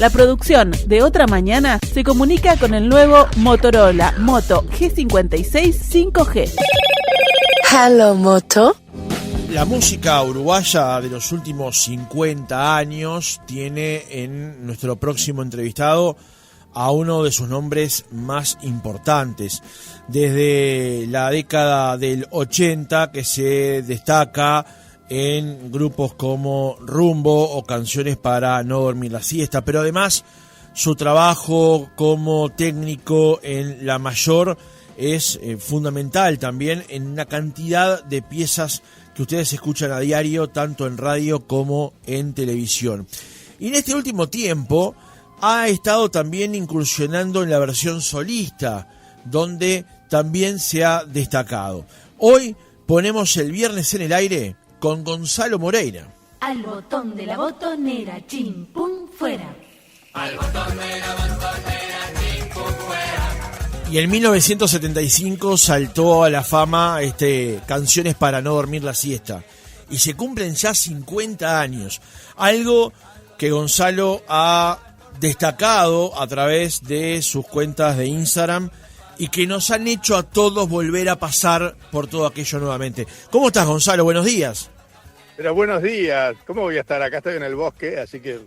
La producción de Otra Mañana se comunica con el nuevo Motorola Moto G56 5G. Hello, Moto. La música uruguaya de los últimos 50 años tiene en nuestro próximo entrevistado a uno de sus nombres más importantes. Desde la década del 80 que se destaca en grupos como Rumbo o Canciones para no dormir la siesta, pero además su trabajo como técnico en La Mayor es fundamental también en una cantidad de piezas que ustedes escuchan a diario, tanto en radio como en televisión. Y en este último tiempo ha estado también incursionando en la versión solista, donde también se ha destacado. Hoy ponemos el viernes en el aire con Gonzalo Moreira. Al botón de la botonera, chim, pum, fuera. Al botón de la botonera, chim, pum, fuera. Y en 1975 saltó a la fama Canciones para no dormir la siesta. Y se cumplen ya 50 años. Algo que Gonzalo ha destacado a través de sus cuentas de Instagram y que nos han hecho a todos volver a pasar por todo aquello nuevamente. ¿Cómo estás, Gonzalo? Buenos días. Pero buenos días. ¿Cómo voy a estar? Acá estoy en el bosque, así que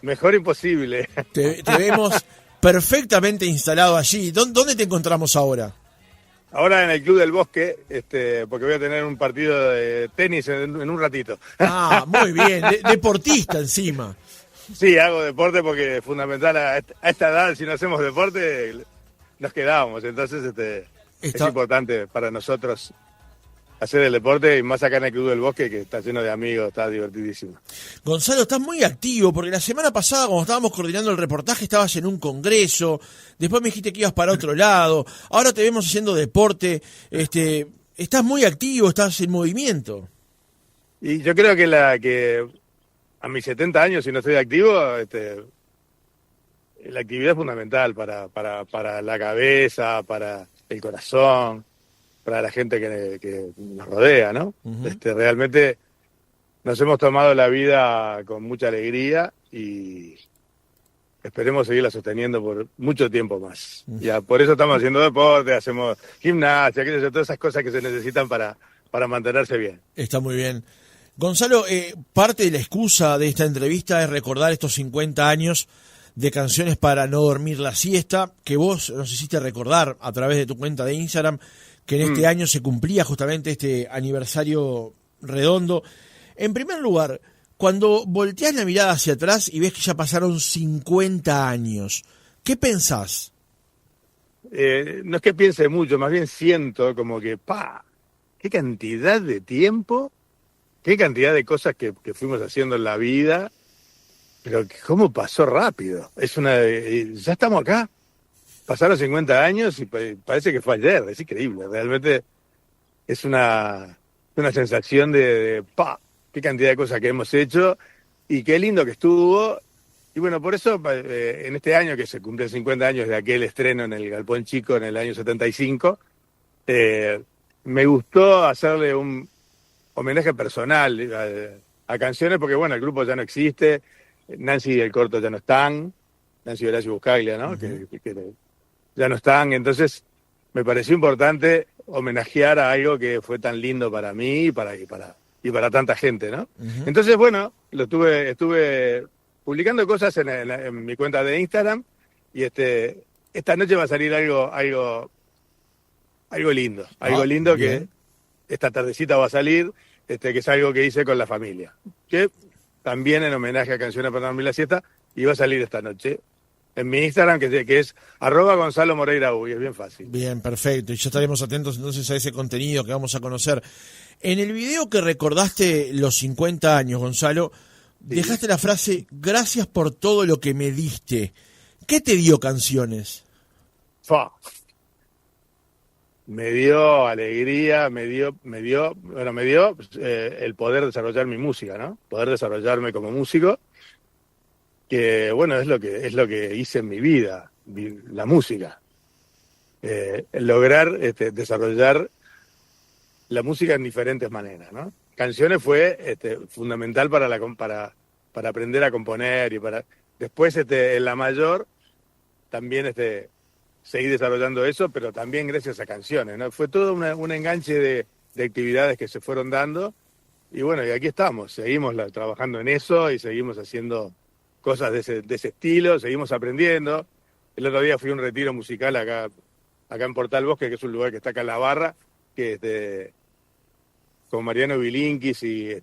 mejor imposible. Te vemos perfectamente instalado allí. ¿Dónde te encontramos ahora? Ahora en el Club del Bosque, porque voy a tener un partido de tenis en un ratito. Ah, muy bien. Deportista encima. Sí, hago deporte porque es fundamental a esta edad, si no hacemos deporte, nos quedamos. Entonces es importante para nosotros hacer el deporte, y más acá en el Club del Bosque, que está lleno de amigos, está divertidísimo. Gonzalo, estás muy activo, porque la semana pasada, cuando estábamos coordinando el reportaje, estabas en un congreso, después me dijiste que ibas para otro lado, ahora te vemos haciendo deporte, estás muy activo, estás en movimiento. Y yo creo que a mis 70 años, si no estoy activo, la actividad es fundamental para la cabeza, para el corazón, para la gente que nos rodea, ¿no? Uh-huh. Realmente nos hemos tomado la vida con mucha alegría y esperemos seguirla sosteniendo por mucho tiempo más. Uh-huh. Ya, por eso estamos haciendo deporte, hacemos gimnasia, todas esas cosas que se necesitan para mantenerse bien. Está muy bien. Gonzalo, parte de la excusa de esta entrevista es recordar estos 50 años de Canciones para no dormir la siesta, que vos nos hiciste recordar a través de tu cuenta de Instagram, que en este año se cumplía justamente este aniversario redondo. En primer lugar, cuando volteás la mirada hacia atrás y ves que ya pasaron 50 años, ¿qué pensás? No es que piense mucho, más bien siento como que, qué cantidad de tiempo, qué cantidad de cosas que fuimos haciendo en la vida, pero cómo pasó rápido. Ya estamos acá. Pasaron 50 años y parece que fue ayer, es increíble. Realmente es una sensación de qué cantidad de cosas que hemos hecho y qué lindo que estuvo. Y bueno, por eso en este año que se cumplen 50 años de aquel estreno en el Galpón Chico en el año 75, me gustó hacerle un homenaje personal a Canciones, porque bueno, el grupo ya no existe, Nancy y el Corto ya no están, Nancy Horacio Buscaglia, ¿no? Uh-huh. que ya no están, entonces me pareció importante homenajear a algo que fue tan lindo para mí y para tanta gente, ¿no? Uh-huh. Entonces, bueno, estuve publicando cosas en mi cuenta de Instagram y esta noche va a salir algo lindo, lindo bien. Que esta tardecita va a salir, que es algo que hice con la familia, que también en homenaje a Canciones para dormir la siesta, y va a salir esta noche en mi Instagram, que es @Gonzalo Moreira U, y es bien fácil. Bien, perfecto, y ya estaremos atentos entonces a ese contenido que vamos a conocer. En el video que recordaste los 50 años, Gonzalo, sí, dejaste la frase, gracias por todo lo que me diste. ¿Qué te dio Canciones? Me dio alegría, me dio el poder desarrollar mi música, ¿no? Poder desarrollarme como músico, que bueno, es lo que hice en mi vida, la música. Lograr desarrollar la música en diferentes maneras, ¿no? Canciones fue fundamental para aprender a componer Después, en la mayor, también seguí desarrollando eso, pero también gracias a canciones, ¿no? Fue todo un enganche de actividades que se fueron dando. Y bueno, y aquí estamos, seguimos trabajando en eso y seguimos haciendo cosas de ese estilo, seguimos aprendiendo. El otro día fui a un retiro musical acá en Portal Bosque, que es un lugar que está acá en la Barra, que con Mariano Bilinkis y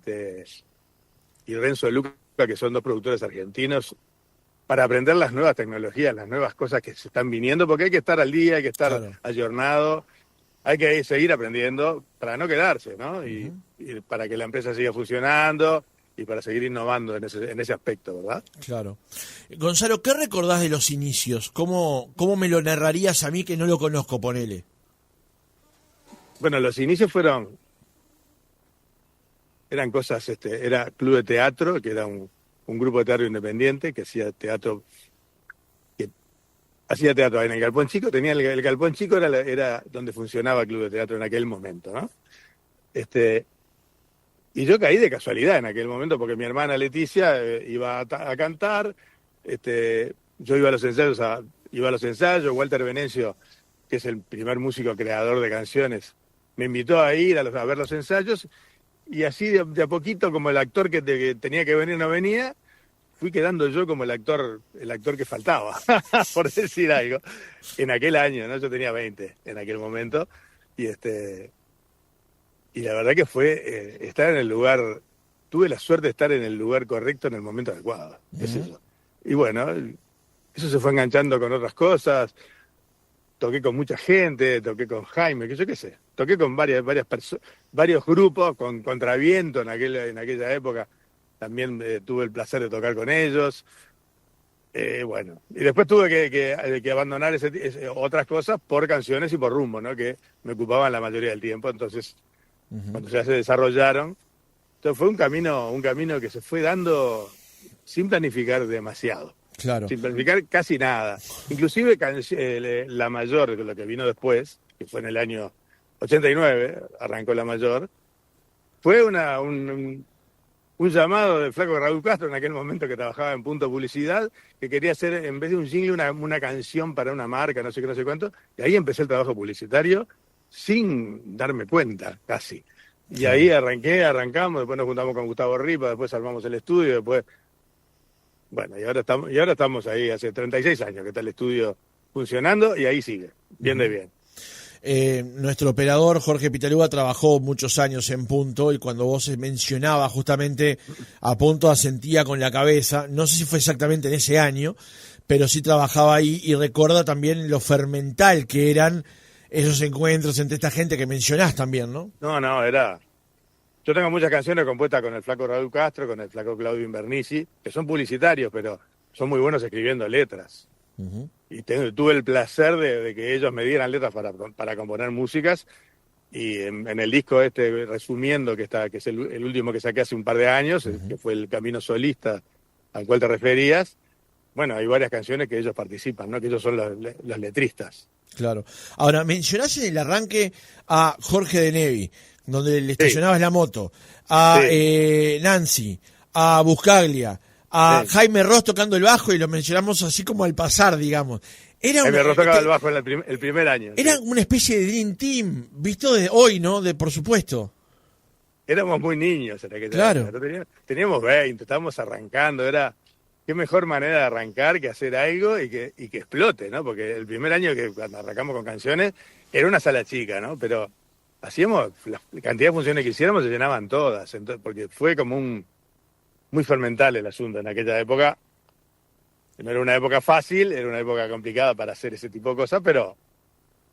Renzo de Luca, que son 2 productores argentinos, para aprender las nuevas tecnologías, las nuevas cosas que se están viniendo, porque hay que estar al día, hay que estar ayornado, hay que seguir aprendiendo para no quedarse, ¿no? Y para que la empresa siga funcionando y para seguir innovando en ese aspecto, ¿verdad? Claro. Gonzalo, ¿qué recordás de los inicios? ¿Cómo me lo narrarías a mí que no lo conozco, ponele? Bueno, los inicios eran cosas, era Club de Teatro, que era un grupo de teatro independiente que hacía teatro en el Galpón Chico. Tenía el Galpón Chico, era donde funcionaba el Club de Teatro en aquel momento, ¿no? Y yo caí de casualidad en aquel momento porque mi hermana Leticia iba a cantar, yo iba a los ensayos, Walter Venencio, que es el primer músico creador de canciones, me invitó a ir a ver los ensayos, y así de a poquito, como el actor que tenía que venir no venía, fui quedando yo como el actor que faltaba, por decir algo, en aquel año, ¿no? Yo tenía 20 en aquel momento, y la verdad que fue estar en el lugar, tuve la suerte de estar en el lugar correcto en el momento adecuado, es eso. Y bueno, eso se fue enganchando con otras cosas, toqué con mucha gente, toqué con Jaime, que yo qué sé, toqué con varios grupos, con Contraviento en aquella época, también tuve el placer de tocar con ellos. Bueno, y después tuve que abandonar otras cosas por canciones y por rumbo, ¿no? Que me ocupaban la mayoría del tiempo. Entonces, cuando ya se desarrollaron, entonces fue un camino que se fue dando sin planificar demasiado. Claro. Sin planificar casi nada. Inclusive la mayor, lo que vino después, que fue en el año 89, arrancó la mayor, fue un llamado del flaco Raúl Castro, en aquel momento que trabajaba en Punto Publicidad, que quería hacer, en vez de un jingle, una canción para una marca, no sé qué, no sé cuánto, y ahí empecé el trabajo publicitario sin darme cuenta, casi. Y ahí arrancamos, después nos juntamos con Gustavo Ripa, después armamos el estudio, después... Bueno, y ahora estamos ahí, hace 36 años que está el estudio funcionando, y ahí sigue, bien de bien. Nuestro operador Jorge Pitalúa trabajó muchos años en Punto, y cuando vos mencionabas justamente a Punto asentía con la cabeza. No sé si fue exactamente en ese año, pero sí trabajaba ahí, y recuerda también lo fermental que eran esos encuentros entre esta gente que mencionás también, ¿no? No, era... Yo tengo muchas canciones compuestas con el flaco Raúl Castro, con el flaco Claudio Invernici, que son publicitarios, pero son muy buenos escribiendo letras. Y tuve el placer de que ellos me dieran letras para componer músicas, y en el disco resumiendo, que es el último que saqué hace un par de años, que fue el Camino Solista al cual te referías, bueno, hay varias canciones que ellos participan, ¿no? Que ellos son los letristas. Claro. Ahora, mencionás en el arranque a Jorge de Nevi, donde le estacionabas la moto, a Nancy, a Buscaglia, a Jaime Ross tocando el bajo, y lo mencionamos así como al pasar, digamos. Jaime Ross tocaba el bajo el primer año. Era una especie de Dream Team, visto de hoy, ¿no? Por supuesto. Éramos muy niños en aquella época. Teníamos 20, estábamos arrancando, qué mejor manera de arrancar que hacer algo y que explote, ¿no? Porque el primer año que cuando arrancamos con canciones era una sala chica, ¿no? Pero hacíamos, la cantidad de funciones que hiciéramos se llenaban todas, entonces, porque fue como muy fermental el asunto en aquella época. No era una época fácil, era una época complicada para hacer ese tipo de cosas, pero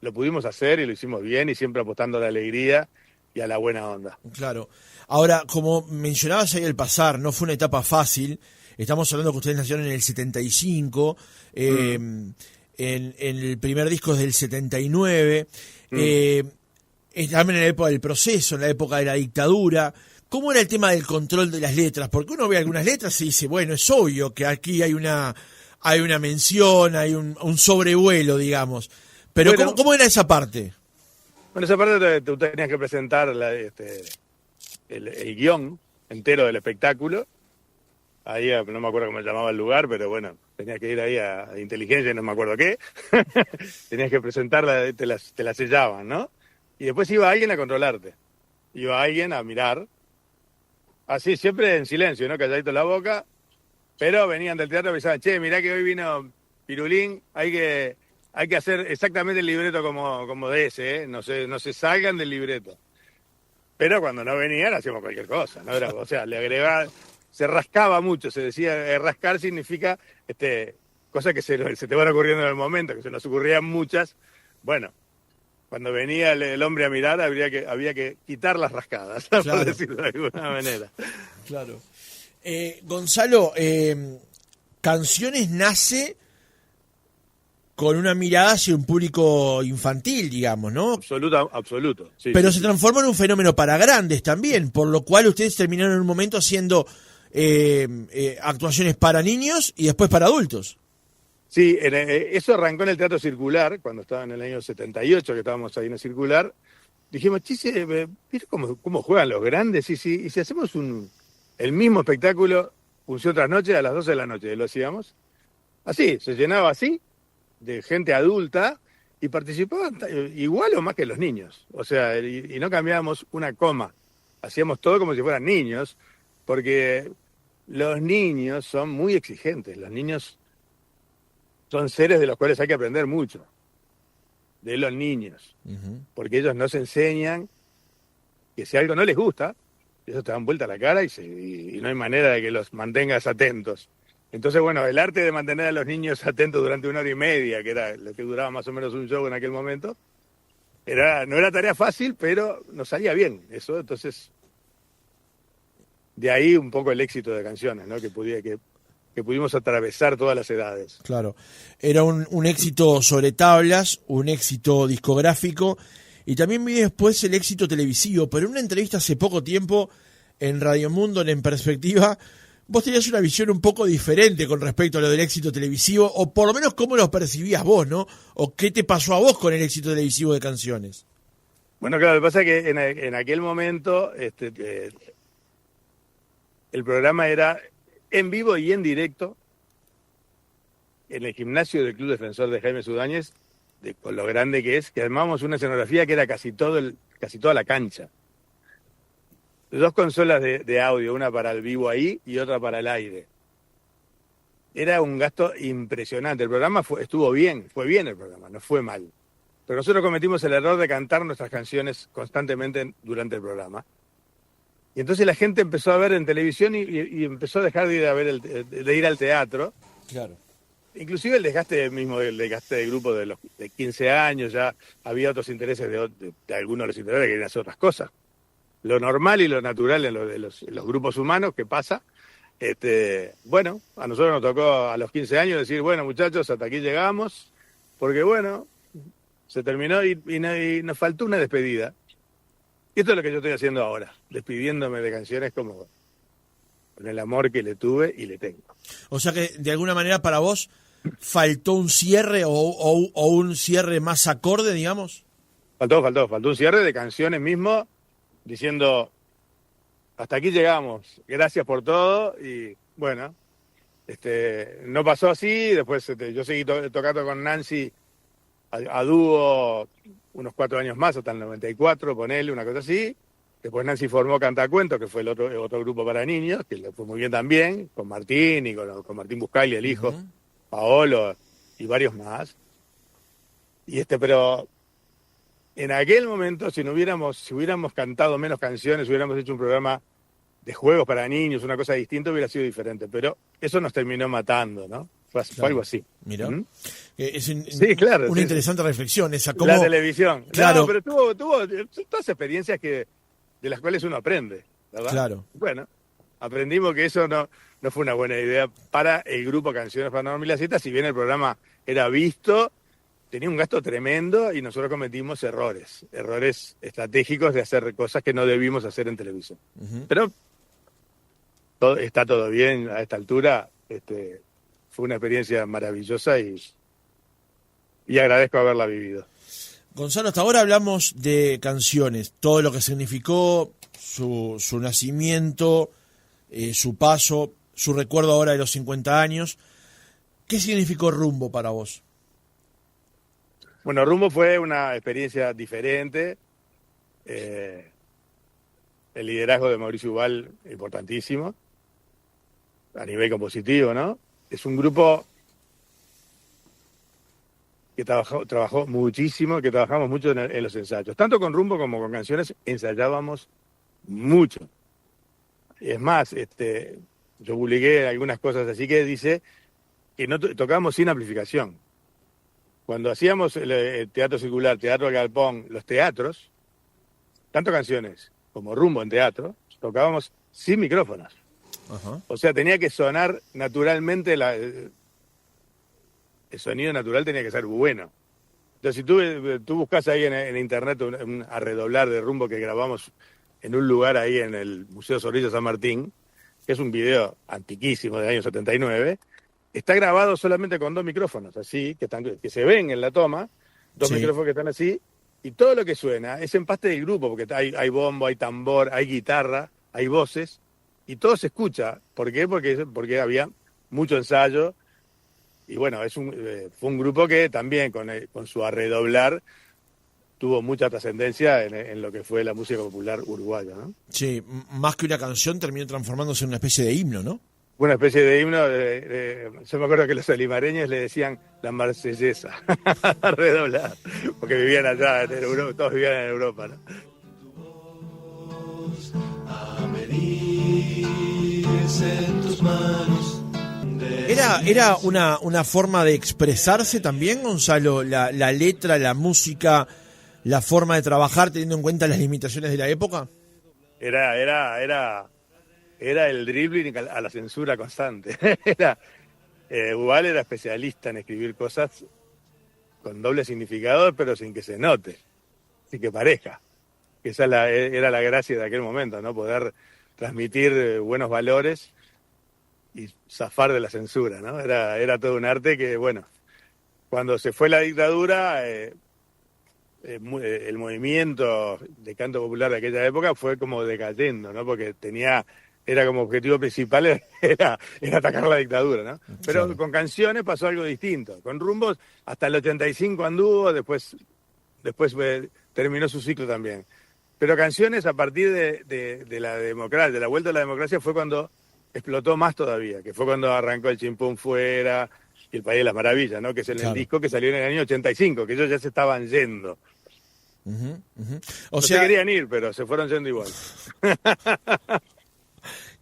lo pudimos hacer y lo hicimos bien, y siempre apostando a la alegría y a la buena onda. Claro. Ahora, como mencionabas ahí el pasar, no fue una etapa fácil. Estamos hablando que ustedes nacieron en el 75, en el primer disco es del 79, también en la época del proceso, en la época de la dictadura. ¿Cómo era el tema del control de las letras? Porque uno ve algunas letras y dice, bueno, es obvio que aquí hay una mención, hay un sobrevuelo, digamos. Pero bueno, ¿cómo era esa parte? Bueno, esa parte tú tenías que presentar el guión entero del espectáculo, ahí no me acuerdo cómo se llamaba el lugar, pero bueno, tenías que ir ahí a inteligencia, no me acuerdo qué. Tenías que presentarla, te la sellaban, ¿no? Y después iba alguien a controlarte. Iba alguien a mirar. Así, siempre en silencio, ¿no? Calladito la boca. Pero venían del teatro y pensaban, che, mirá que hoy vino Pirulín, hay que hacer exactamente el libreto como de ese, ¿eh? No se salgan del libreto. Pero cuando no venían hacíamos cualquier cosa, ¿no? O sea, le agregaba, se rascaba mucho, se decía, rascar significa cosas que se te van ocurriendo en el momento, que se nos ocurrían muchas. Bueno, cuando venía el hombre a mirar había que quitar las rascadas, claro, por decirlo de alguna manera. Claro. Gonzalo, Canciones nace con una mirada hacia un público infantil, digamos, ¿no? Absoluto. Sí, pero sí, se transforma en un fenómeno para grandes también, por lo cual ustedes terminaron en un momento haciendo actuaciones para niños y después para adultos. Sí, eso arrancó en el Teatro Circular, cuando estaba en el año 78, que estábamos ahí en el Circular. Dijimos, chise, ¿viste cómo juegan los grandes? Y si hacemos el mismo espectáculo, función tras noche, a las 12 de la noche, lo hacíamos. Así, se llenaba así, de gente adulta, y participaban igual o más que los niños. O sea, y no cambiábamos una coma. Hacíamos todo como si fueran niños, porque los niños son muy exigentes. Los niños son seres de los cuales hay que aprender mucho. De los niños. Uh-huh. Porque ellos nos enseñan que si algo no les gusta, ellos te dan vuelta a la cara y no hay manera de que los mantengas atentos. Entonces, bueno, el arte de mantener a los niños atentos durante 1 hora y media, que era lo que duraba más o menos un show en aquel momento, no era tarea fácil, pero nos salía bien eso. Entonces, de ahí un poco el éxito de Canciones, ¿no? Que pudimos atravesar todas las edades. Claro, era un éxito sobre tablas, un éxito discográfico, y también vi después el éxito televisivo. Pero en una entrevista hace poco tiempo en Radio Mundo, En Perspectiva, vos tenías una visión un poco diferente con respecto a lo del éxito televisivo, o por lo menos cómo lo percibías vos, ¿no? O qué te pasó a vos con el éxito televisivo de Canciones. Bueno, claro, lo que pasa es que en aquel momento el programa era en vivo y en directo en el gimnasio del Club Defensor de Jaime Sudáñez, con lo grande que es, que armábamos una escenografía que era casi toda la cancha. 2 consolas de audio, una para el vivo ahí y otra para el aire. Era un gasto impresionante. El programa estuvo bien, fue bien el programa, no fue mal. Pero nosotros cometimos el error de cantar nuestras canciones constantemente durante el programa. Y entonces la gente empezó a ver en televisión y empezó a dejar de ir al teatro. Claro. Inclusive el desgaste del grupo de 15 años, ya había otros intereses de algunos de los integrantes que querían hacer otras cosas. Lo normal y lo natural en los grupos humanos, ¿qué pasa? Bueno, a nosotros nos tocó a los 15 años decir, bueno, muchachos, hasta aquí llegamos, porque bueno, se terminó y nos faltó una despedida. Y esto es lo que yo estoy haciendo ahora, despidiéndome de Canciones como con el amor que le tuve y le tengo. O sea que, de alguna manera, para vos, ¿faltó un cierre o un cierre más acorde, digamos? Faltó un cierre de Canciones mismo, diciendo, hasta aquí llegamos, gracias por todo, y bueno, no pasó así. Después yo seguí tocando con Nancy a dúo unos 4 años más, hasta el 94, ponele, una cosa así. Después Nancy formó Cantacuentos, que fue el otro grupo para niños, que le fue muy bien también, con Martín y con Martín Buscaglia, el hijo, uh-huh. Paolo y varios más. Pero en aquel momento, si hubiéramos cantado menos canciones, hubiéramos hecho un programa de juegos para niños, una cosa distinta, hubiera sido diferente. Pero eso nos terminó matando, ¿no? Fue algo así. Mira, ¿Mm? Sí, claro, una interesante reflexión esa. ¿Cómo? La televisión. Claro. No, pero tuvo todas experiencias de las cuales uno aprende, ¿verdad? Claro. Bueno, aprendimos que eso no fue una buena idea para el grupo Canciones para Norma y la Zeta, si bien el programa era visto, tenía un gasto tremendo y nosotros cometimos errores estratégicos de hacer cosas que no debimos hacer en televisión. Uh-huh. Pero está todo bien a esta altura. Fue una experiencia maravillosa y agradezco haberla vivido. Gonzalo, hasta ahora hablamos de Canciones, todo lo que significó su nacimiento, su paso, su recuerdo ahora de los 50 años. ¿Qué significó Rumbo para vos? Bueno, Rumbo fue una experiencia diferente. El liderazgo de Mauricio Ubal, importantísimo, a nivel compositivo, ¿no? Es un grupo que trabajó muchísimo, que trabajamos mucho en los ensayos. Tanto con Rumbo como con Canciones ensayábamos mucho. Es más, yo publiqué algunas cosas así que dice que no tocábamos sin amplificación. Cuando hacíamos el teatro circular, teatro al galpón, los teatros, tanto Canciones como Rumbo en teatro, tocábamos sin micrófonos. Ajá. O sea, tenía que sonar naturalmente, el sonido natural tenía que ser bueno. Entonces, si tú buscas ahí en internet un a redoblar de Rumbo que grabamos en un lugar ahí en el Museo Zorrilla San Martín, que es un video antiquísimo del año 79, está grabado solamente con 2 micrófonos, así, que se ven en la toma, 2 Sí. micrófonos que están así, y todo lo que suena es empaste del grupo, porque hay bombo, hay tambor, hay guitarra, hay voces, y todo se escucha. ¿Por qué? Porque había mucho ensayo, y bueno, fue un grupo que también con su arredoblar tuvo mucha trascendencia en lo que fue la música popular uruguaya, ¿no? Sí, más que una canción terminó transformándose en una especie de himno, ¿no? Una especie de himno, yo me acuerdo que los olimareños le decían la marsellesa, a redoblar, porque vivían allá en Europa, todos vivían en Europa, ¿no? ¿Era una forma de expresarse también, Gonzalo? La letra, la música, la forma de trabajar teniendo en cuenta las limitaciones de la época. Era el dribbling a la censura constante. Ubal era especialista en escribir cosas con doble significado, pero sin que se note, sin que parezca. Esa era la gracia de aquel momento, ¿no? Poder transmitir buenos valores y zafar de la censura, ¿no? Era todo un arte que, bueno, cuando se fue la dictadura, el movimiento de canto popular de aquella época fue como decayendo, ¿no? Porque era como objetivo principal era atacar la dictadura, ¿no? Pero Claro. con Canciones pasó algo distinto. Con Rumbos hasta el 85 anduvo, después terminó su ciclo también. Pero Canciones, a partir de la democracia, de la vuelta a la democracia, fue cuando explotó más todavía, que fue cuando arrancó el Chimpún Fuera y el País de las Maravillas, ¿no? Que es el Claro. disco que salió en el año 85, que ellos ya se estaban yendo. Ujú, ujú. No se querían ir, pero se fueron yendo igual.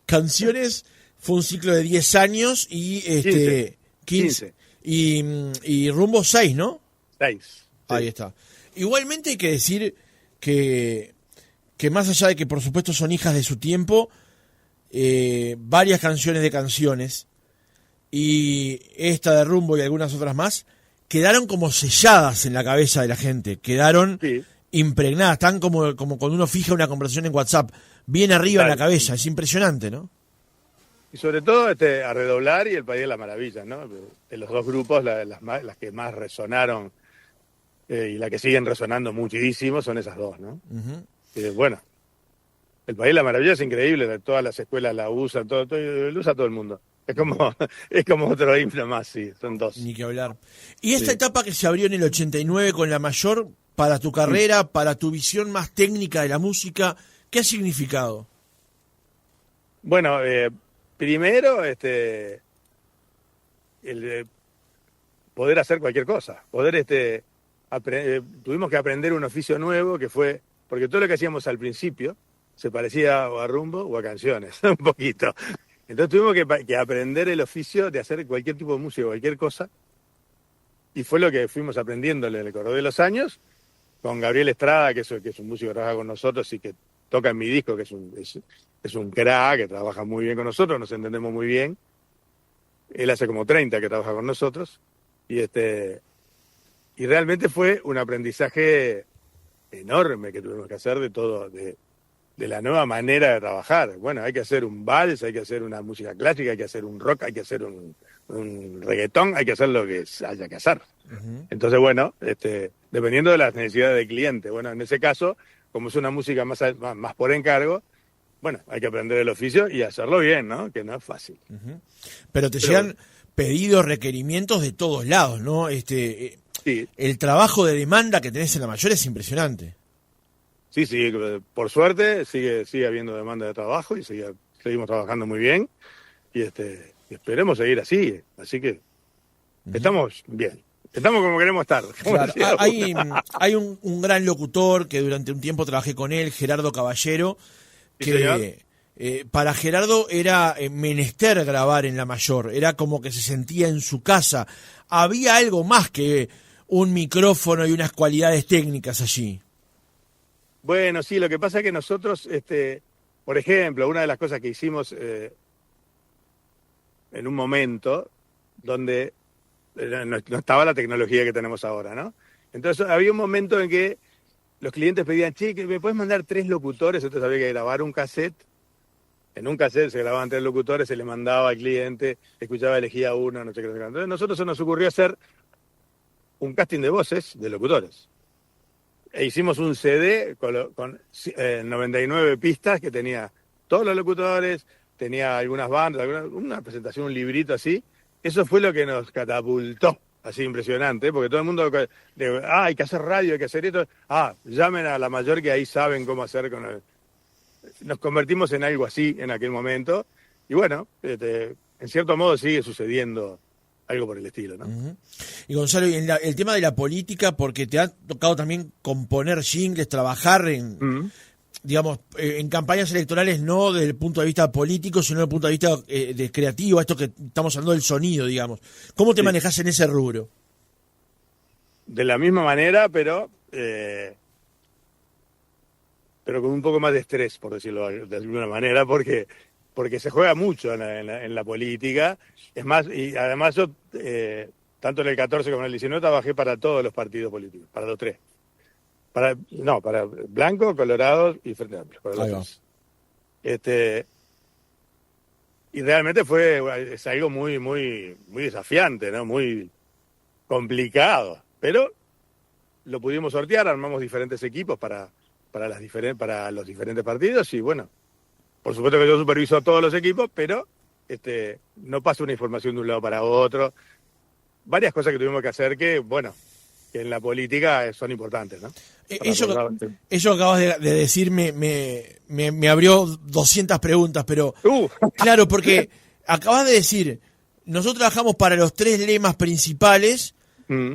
Canciones fue un ciclo de 10 años y 15. Y Rumbo 6, ¿no? 6. Ahí está. Igualmente hay que decir que más allá de que por supuesto son hijas de su tiempo, varias canciones de Canciones y esta de Rumbo y algunas otras más quedaron como selladas en la cabeza de la gente, quedaron Sí. impregnadas, están como cuando uno fija una conversación en WhatsApp, bien arriba en la Claro. cabeza, es impresionante, ¿no? Y sobre todo a redoblar y el País de las Maravillas, ¿no? De los dos grupos, las que más resonaron y las que siguen resonando muchísimo son esas dos, ¿no? Ujú. Bueno, el País de las Maravillas es increíble, todas las escuelas la usan, lo usa todo el mundo. Es como otro himno más, sí, son dos. Ni que hablar. Y esta Sí. etapa que se abrió en el 89 con la mayor, para tu carrera, para tu visión más técnica de la música, ¿qué ha significado? Bueno, primero, poder hacer cualquier cosa, tuvimos que aprender un oficio nuevo que fue, porque todo lo que hacíamos al principio se parecía o a Rumbo o a Canciones, un poquito. Entonces tuvimos que aprender el oficio de hacer cualquier tipo de música, cualquier cosa, y fue lo que fuimos aprendiendo en el correr de los años, con Gabriel Estrada, que es un músico que trabaja con nosotros y que toca en mi disco, que es un crack, que trabaja muy bien con nosotros, nos entendemos muy bien. Él hace como 30 que trabaja con nosotros, y realmente fue un aprendizaje enorme que tuvimos que hacer de todo, de la nueva manera de trabajar. Bueno, hay que hacer un vals, hay que hacer una música clásica, hay que hacer un rock, hay que hacer un reggaetón, hay que hacer lo que haya que hacer. Ujú. Entonces, bueno, dependiendo de las necesidades del cliente. Bueno, en ese caso, como es una música más por encargo, bueno, hay que aprender el oficio y hacerlo bien, ¿no? Que no es fácil. Pero te llegan pedidos, requerimientos de todos lados, ¿no? Sí. El trabajo de demanda que tenés en la mayor es impresionante. Sí, por suerte sigue habiendo demanda de trabajo y seguimos trabajando muy bien y esperemos seguir así que estamos bien, estamos como queremos estar. Claro, hay un gran locutor que durante un tiempo trabajé con él, Gerardo Caballero, que para Gerardo era menester grabar en la mayor, era como que se sentía en su casa, había algo más que un micrófono y unas cualidades técnicas allí. Bueno, sí, lo que pasa es que nosotros, por ejemplo, una de las cosas que hicimos en un momento donde no estaba la tecnología que tenemos ahora, ¿no? Entonces había un momento en que los clientes pedían, che, ¿me puedes mandar 3 locutores? Entonces había que grabar un cassette. En un cassette se grababan 3 locutores, se le mandaba al cliente, escuchaba, elegía uno, no sé qué. Entonces a nosotros se nos ocurrió hacer un casting de voces de locutores. E hicimos un CD con 99 pistas que tenía todos los locutores, tenía algunas bandas, una presentación, un librito así. Eso fue lo que nos catapultó, así impresionante, porque todo el mundo, hay que hacer radio, hay que hacer esto. Llamen a la mayor que ahí saben cómo hacer con el... Nos convertimos en algo así en aquel momento. Y bueno, en cierto modo sigue sucediendo algo por el estilo, ¿no? Uh-huh. Y Gonzalo, y el tema de la política, porque te ha tocado también componer jingles, trabajar en, digamos, en campañas electorales, no desde el punto de vista político, sino desde el punto de vista de creativo, esto que estamos hablando del sonido, digamos. ¿Cómo te manejas en ese rubro? De la misma manera, pero con un poco más de estrés, por decirlo de alguna manera, porque se juega mucho en la política. Es más, y además yo, tanto en el 14 como en el 19, trabajé para todos los partidos políticos, para los 3. Para Blanco, Colorado y Frente Amplio, para los 3. Y realmente es algo muy, muy, muy desafiante, ¿no? Muy complicado. Pero lo pudimos sortear, armamos diferentes equipos para los diferentes partidos y bueno, por supuesto que yo superviso todos los equipos, pero no pasa una información de un lado para otro. Varias cosas que tuvimos que hacer que en la política son importantes, ¿no? Eso que acabas de decir me abrió 200 preguntas, pero claro, porque acabas de decir, nosotros trabajamos para los 3 lemas principales,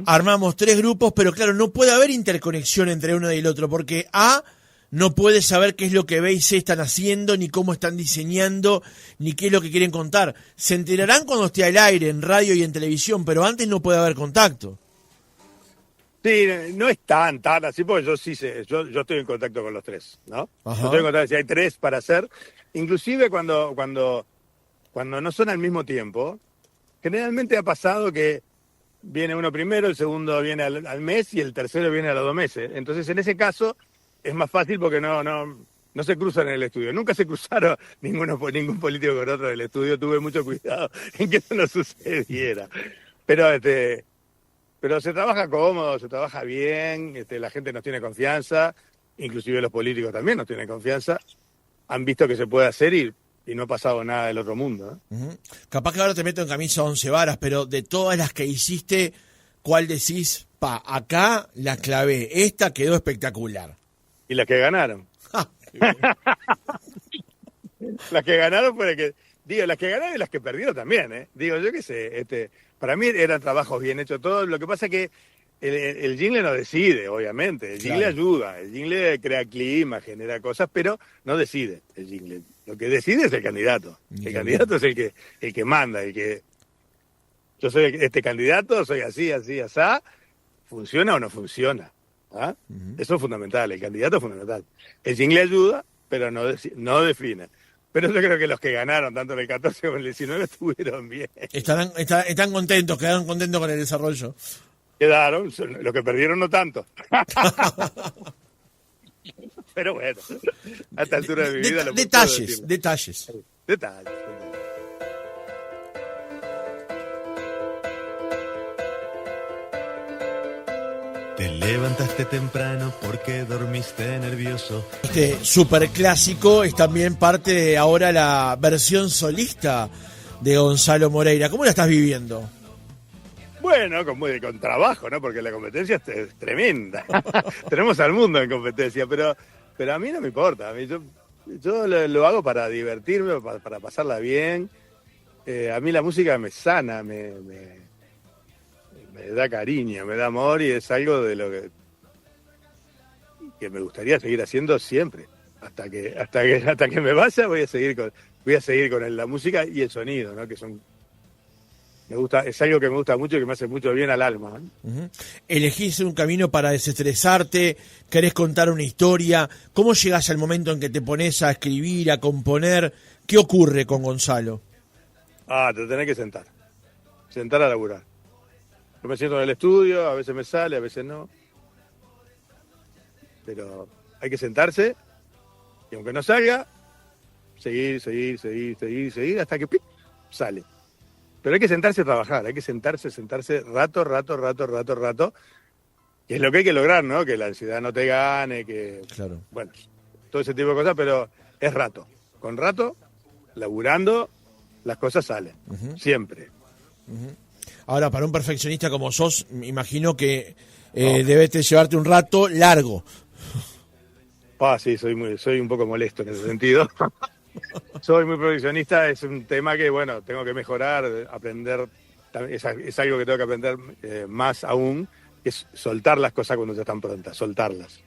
armamos 3 grupos, pero claro, no puede haber interconexión entre uno y el otro, porque A no puede saber qué es lo que B y C están haciendo, ni cómo están diseñando, ni qué es lo que quieren contar. Se enterarán cuando esté al aire, en radio y en televisión, pero antes no puede haber contacto. Sí, no es tan así, porque yo sí sé, yo estoy en contacto con los 3, ¿no? Ajá. Yo estoy en contacto, si hay 3 para hacer, inclusive cuando no son al mismo tiempo, generalmente ha pasado que viene uno primero, el segundo viene al mes y el tercero viene a los 2 meses. Entonces, en ese caso, es más fácil porque no se cruzan en el estudio. Nunca se cruzaron ningún político con otro en el estudio. Tuve mucho cuidado en que eso no sucediera. Pero se trabaja cómodo, se trabaja bien, la gente nos tiene confianza, inclusive los políticos también nos tienen confianza. Han visto que se puede hacer y no ha pasado nada del otro mundo, ¿no? Uh-huh. Capaz que ahora te meto en camisa 11 varas, pero de todas las que hiciste, ¿cuál decís? Acá la clavé, esta quedó espectacular. Y las que ganaron. Las que ganaron las que ganaron y las que perdieron también, ¿eh? Digo, yo qué sé, para mí eran trabajos bien hechos todos. Lo que pasa es que el jingle no decide, obviamente. El jingle ayuda, el jingle crea clima, genera cosas, pero no decide el jingle. Lo que decide es el candidato. El candidato es el que manda, yo soy este candidato, soy así, asá, funciona o no funciona. ¿Ah? Uh-huh. Eso es fundamental, el candidato es fundamental. El jingle ayuda, pero no define. Pero yo creo que los que ganaron, tanto en el 14 como en el 19, estuvieron bien. Están contentos, quedaron contentos con el desarrollo. Quedaron, los que perdieron no tanto. Pero bueno, a esta altura de mi vida... Detalles. Te levantaste temprano porque dormiste nervioso. Este super clásico es también parte de ahora la versión solista de Gonzalo Moreira. ¿Cómo la estás viviendo? Bueno, con trabajo, ¿no? Porque la competencia es tremenda. Tenemos al mundo en competencia, pero a mí no me importa. Yo lo hago para divertirme, para pasarla bien. A mí la música me sana, me da cariño, me da amor y es algo de lo que me gustaría seguir haciendo siempre. Hasta que me vaya voy a seguir con la música y el sonido, ¿no? Es algo que me gusta mucho y que me hace mucho bien al alma, ¿no? Uh-huh. Elegís un camino para desestresarte, querés contar una historia. ¿Cómo llegás al momento en que te pones a escribir, a componer? ¿Qué ocurre con Gonzalo? Te tenés que sentar a laburar. Yo me siento en el estudio, a veces me sale, a veces no. Pero hay que sentarse y aunque no salga, seguir hasta que ¡pip! Sale. Pero hay que sentarse a trabajar, hay que sentarse rato, que es lo que hay que lograr, ¿no? Que la ansiedad no te gane, Claro. Bueno, todo ese tipo de cosas, pero es rato. Con rato, laburando, las cosas salen, siempre. Uh-huh. Ahora, para un perfeccionista como sos, me imagino que debes llevarte un rato largo. Sí, soy un poco molesto en ese sentido. Soy muy perfeccionista, es un tema que, bueno, tengo que mejorar, aprender, es algo que tengo que aprender más aún, que es soltar las cosas cuando ya están prontas, soltarlas.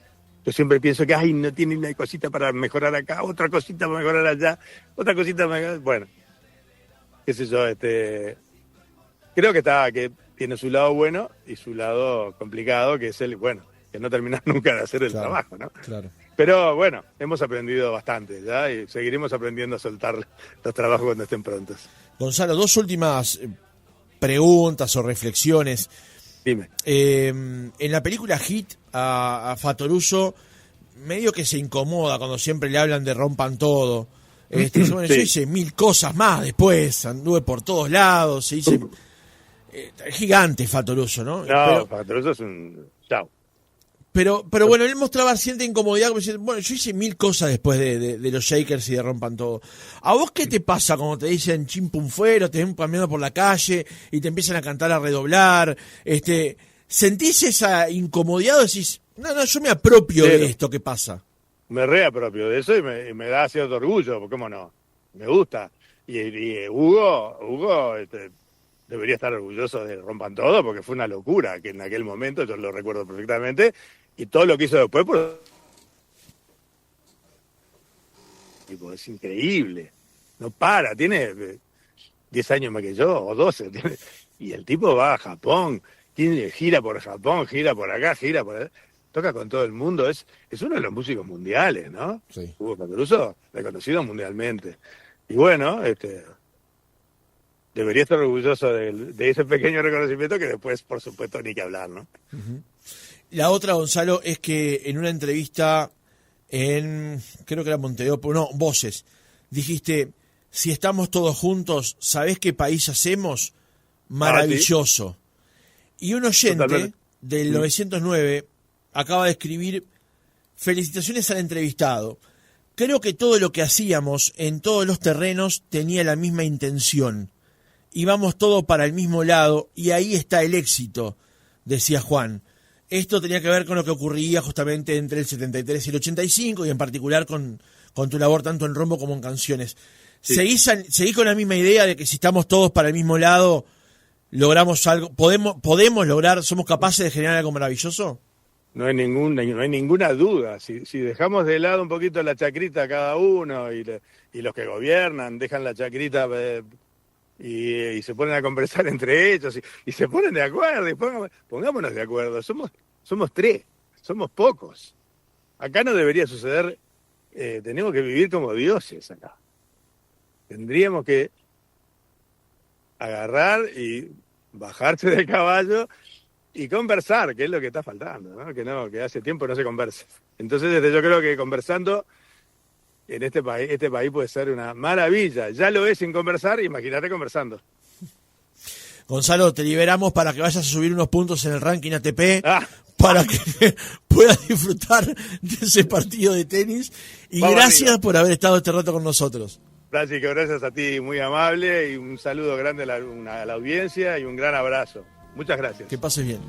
Yo siempre pienso que, no tiene una cosita para mejorar acá, otra cosita para mejorar allá, otra cosita para mejorar, bueno, qué sé yo, creo que tiene su lado bueno y su lado complicado, que es que no terminar nunca de hacer el trabajo, ¿no? Claro. Pero bueno, hemos aprendido bastante ya y seguiremos aprendiendo a soltar los trabajos cuando estén prontos. Gonzalo, 2 últimas preguntas o reflexiones. Dime. En la película Hit, a Fattoruso medio que se incomoda cuando siempre le hablan de rompan todo. Dice, bueno, sí. Yo hice 1000 cosas más después, anduve por todos lados, hice... gigante Fattoruso, ¿no? No, Fattoruso es un... Chao. Pero bueno, él mostraba cierta incomodidad, como diciendo, bueno, yo hice 1000 cosas después de los Shakers y de Rompan Todo. ¿A vos qué te pasa cuando te dicen chimpum fuero, te ven caminando por la calle y te empiezan a cantar, a redoblar? ¿Sentís esa incomodidad o decís, no, yo me apropio de esto que pasa? Me reapropio de eso y me da cierto orgullo, porque cómo no, me gusta. Y Hugo debería estar orgulloso de Rompan Todo, porque fue una locura, que en aquel momento, yo lo recuerdo perfectamente, y todo lo que hizo después, es increíble, no para, tiene 10 años más que yo, o 12, y el tipo va a Japón, gira por Japón, gira por acá, gira por allá, toca con todo el mundo, es uno de los músicos mundiales, ¿no? Sí. Hugo Fattoruso, reconocido mundialmente. Y bueno, debería estar orgulloso de ese pequeño reconocimiento que después, por supuesto, ni que hablar, ¿no? Uh-huh. La otra, Gonzalo, es que en una entrevista creo que era Montevideo, Voces, dijiste, si estamos todos juntos, ¿sabés qué país hacemos? Maravilloso. ¿Sí? Y un oyente Totalmente. del 909 acaba de escribir, felicitaciones al entrevistado. Creo que todo lo que hacíamos en todos los terrenos tenía la misma intención. Íbamos todos para el mismo lado y ahí está el éxito, decía Juan. Esto tenía que ver con lo que ocurría justamente entre el 73 y el 85 y en particular con tu labor tanto en Rombo como en Canciones. Sí. ¿Seguís con la misma idea de que si estamos todos para el mismo lado logramos algo? ¿Podemos lograr, somos capaces de generar algo maravilloso? No hay ninguna duda. Si dejamos de lado un poquito la chacrita cada uno y los que gobiernan dejan la chacrita... Y se ponen a conversar entre ellos y se ponen de acuerdo y pongámonos de acuerdo. Somos 3, somos pocos. Acá no debería suceder, tenemos que vivir como dioses acá. Tendríamos que agarrar y bajarse del caballo y conversar, que es lo que está faltando, ¿no? Que hace tiempo no se conversa. Entonces yo creo que conversando en este país puede ser una maravilla. Ya lo es sin conversar, imagínate conversando. Gonzalo, te liberamos para que vayas a subir unos puntos en el ranking ATP, Ah. para que puedas disfrutar de ese partido de tenis. Y Vamos gracias arriba. por haber estado este rato con nosotros. Francisco, gracias a ti, muy amable, y un saludo grande a la audiencia y un gran abrazo. Muchas gracias. Que pases bien.